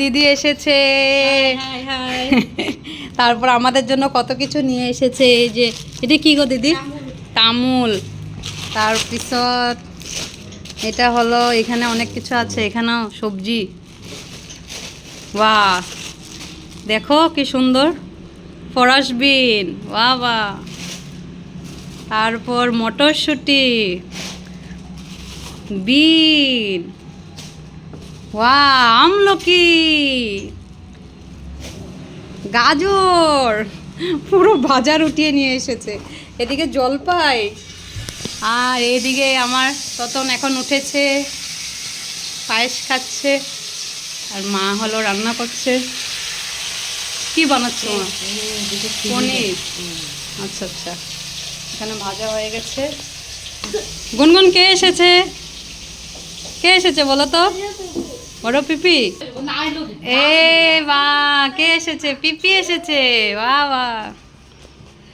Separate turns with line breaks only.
দিদি এসেছে। তারপর আমাদের জন্য কত কিছু নিয়ে এসেছে। এই যে এটা কি গো দিদি? তামুল। তারপিছত এটা হলো, এখানে অনেক কিছু আছে, এখানেও সবজি। বাহ, দেখো কি সুন্দর ফরাস বিন, বাহ বাহ। তারপর মটরশুঁটি, বিন, বাহ, আমলকি, গাজর, পুরো বাজার উঠিয়ে নিয়ে এসেছে। এদিকে জলপাই, আর এদিকে আমার ততন এখন উঠেছে, পায়েস খাচ্ছে, আর মা হলো রান্না করছে। কি বানাচ্ছ মা? পনির। আচ্ছা আচ্ছা, এখানে ভাজা হয়ে গেছে। গুনগুন কে এসেছে? কে এসেছে বলো তো? বড় পিপি। এ বাহ, কে এসেছে? পিপি এসেছে, বাহ বাহ।